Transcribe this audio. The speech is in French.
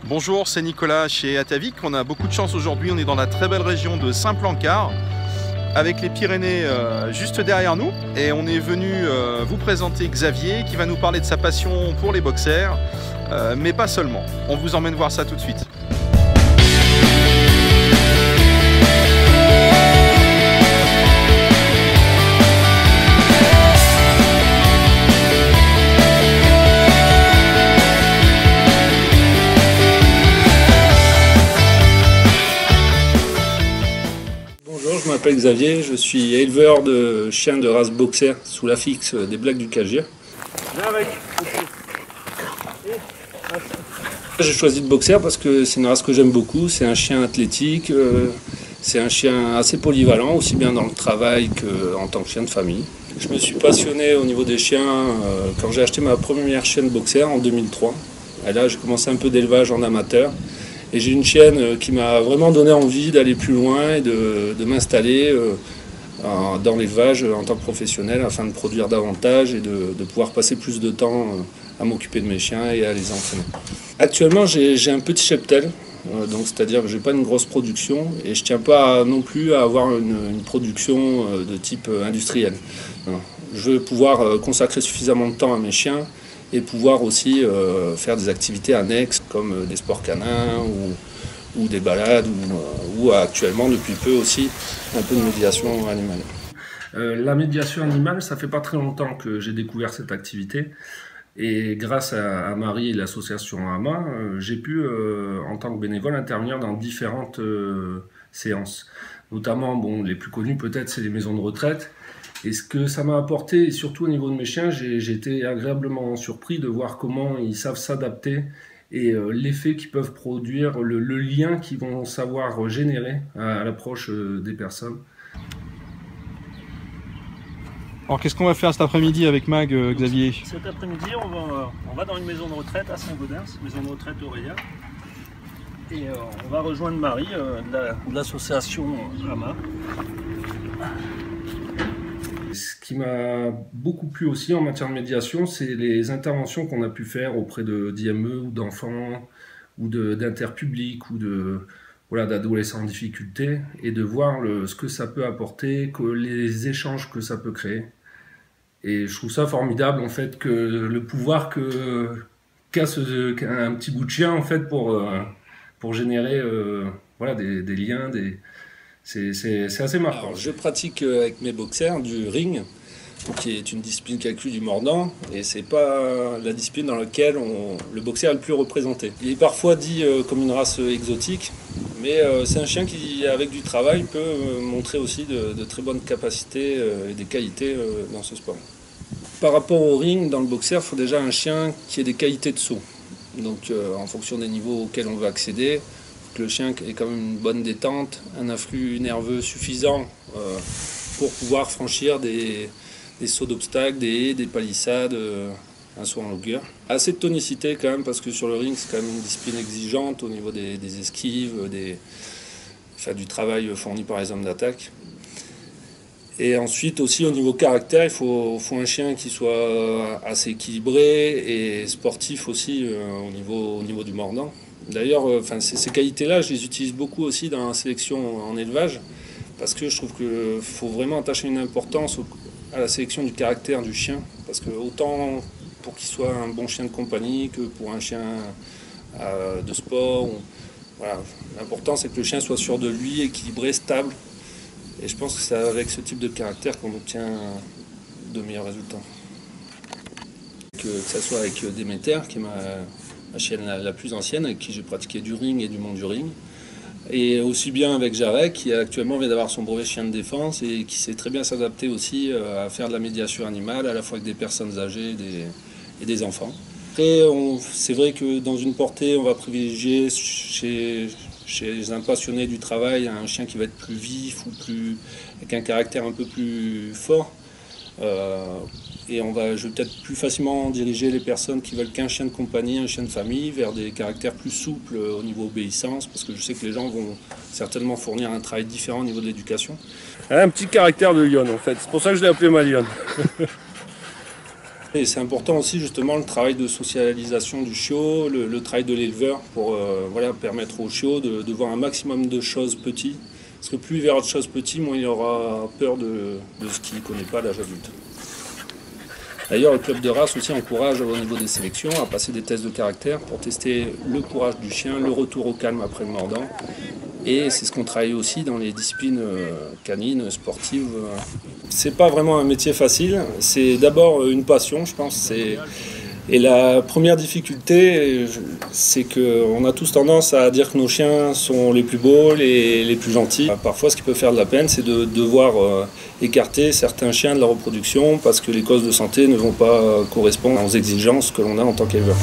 Bonjour, c'est Nicolas chez Atavik. On a beaucoup de chance aujourd'hui, on est dans la très belle région de Saint-Plancard avec les Pyrénées juste derrière nous, et on est venu vous présenter Xavier qui va nous parler de sa passion pour les boxers, mais pas seulement. On vous emmène voir ça tout de suite. Bonjour, je m'appelle Xavier, je suis éleveur de chiens de race boxer sous l'affixe des Blagues du Cagir. J'ai choisi de boxer parce que c'est une race que j'aime beaucoup, c'est un chien athlétique, c'est un chien assez polyvalent, aussi bien dans le travail qu'en tant que chien de famille. Je me suis passionné au niveau des chiens quand j'ai acheté ma première chienne boxer en 2003. Et là, j'ai commencé un peu d'élevage en amateur. Et j'ai une chienne qui m'a vraiment donné envie d'aller plus loin et de m'installer dans l'élevage en tant que professionnel afin de produire davantage et de pouvoir passer plus de temps à m'occuper de mes chiens et à les entraîner. Actuellement, j'ai un petit cheptel, donc c'est-à-dire que je n'ai pas une grosse production et je ne tiens pas non plus à avoir une production de type industriel. Je veux pouvoir consacrer suffisamment de temps à mes chiens et pouvoir aussi faire des activités annexes comme des sports canins ou des balades ou actuellement depuis peu aussi un peu de médiation animale. La médiation animale, ça fait pas très longtemps que j'ai découvert cette activité et grâce à Marie et l'association AMA, j'ai pu en tant que bénévole intervenir dans différentes séances. Notamment, les plus connues peut-être, c'est les maisons de retraite. Et ce que ça m'a apporté, et surtout au niveau de mes chiens, j'ai été agréablement surpris de voir comment ils savent s'adapter et l'effet qu'ils peuvent produire, le lien qu'ils vont savoir générer à l'approche des personnes. Alors qu'est-ce qu'on va faire cet après-midi avec Mag, Xavier? Cet après-midi, on va dans une maison de retraite à Saint-Gaudens, maison de retraite Aurélia. Et on va rejoindre Marie de l'association AMA. Ce qui m'a beaucoup plu aussi en matière de médiation, c'est les interventions qu'on a pu faire auprès d'IME ou d'enfants ou d'interpublics ou d'adolescents en difficulté et de voir ce que ça peut apporter, les échanges que ça peut créer. Et je trouve ça formidable en fait que le pouvoir qu'a un petit bout de chien en fait pour générer des liens, c'est assez marquant. Alors, je pratique avec mes boxers du ring, qui est une discipline qui inclut du mordant, et c'est pas la discipline dans laquelle le boxer est le plus représenté. Il est parfois dit comme une race exotique, mais c'est un chien qui, avec du travail, peut montrer aussi de très bonnes capacités et des qualités dans ce sport. Par rapport au ring, dans le boxer, il faut déjà un chien qui ait des qualités de saut. Donc en fonction des niveaux auxquels on veut accéder, que le chien ait quand même une bonne détente, un influx nerveux suffisant pour pouvoir franchir des sauts d'obstacles, des haies, des palissades, un saut en longueur. Assez de tonicité quand même, parce que sur le ring, c'est quand même une discipline exigeante au niveau des esquives, du travail fourni par les hommes d'attaque. Et ensuite aussi au niveau caractère, il faut un chien qui soit assez équilibré et sportif aussi au niveau du mordant. D'ailleurs, ces qualités-là, je les utilise beaucoup aussi dans la sélection en élevage, parce que je trouve qu'il faut vraiment attacher une importance à la sélection du caractère du chien, parce que autant pour qu'il soit un bon chien de compagnie que pour un chien de sport, l'important c'est que le chien soit sûr de lui, équilibré, stable, et je pense que c'est avec ce type de caractère qu'on obtient de meilleurs résultats. Que ce soit avec Déméter, qui est ma chienne la plus ancienne, avec qui j'ai pratiqué du ring et du monde du ring. Et aussi bien avec Jarek, qui actuellement vient d'avoir son brevet chien de défense et qui sait très bien s'adapter aussi à faire de la médiation animale, à la fois avec des personnes âgées et des enfants. Après, c'est vrai que dans une portée, on va privilégier chez un passionné du travail un chien qui va être plus vif ou avec un caractère un peu plus fort. Et je vais peut-être plus facilement diriger les personnes qui veulent qu'un chien de compagnie, un chien de famille, vers des caractères plus souples au niveau obéissance, parce que je sais que les gens vont certainement fournir un travail différent au niveau de l'éducation. Elle a un petit caractère de lionne en fait, c'est pour ça que je l'ai appelée ma lionne. Et c'est important aussi justement le travail de socialisation du chiot, le travail de l'éleveur pour voilà, permettre au chiot de voir un maximum de choses petites. Parce que plus il verra de choses petites, moins il aura peur de ce qu'il ne connaît pas à l'âge adulte. D'ailleurs, le club de race aussi encourage au niveau des sélections à passer des tests de caractère pour tester le courage du chien, le retour au calme après le mordant. Et c'est ce qu'on travaille aussi dans les disciplines canines, sportives. C'est pas vraiment un métier facile, c'est d'abord une passion, je pense. Et la première difficulté, c'est qu'on a tous tendance à dire que nos chiens sont les plus beaux, les plus gentils. Parfois, ce qui peut faire de la peine, c'est de devoir écarter certains chiens de la reproduction parce que les causes de santé ne vont pas correspondre aux exigences que l'on a en tant qu'éleveur.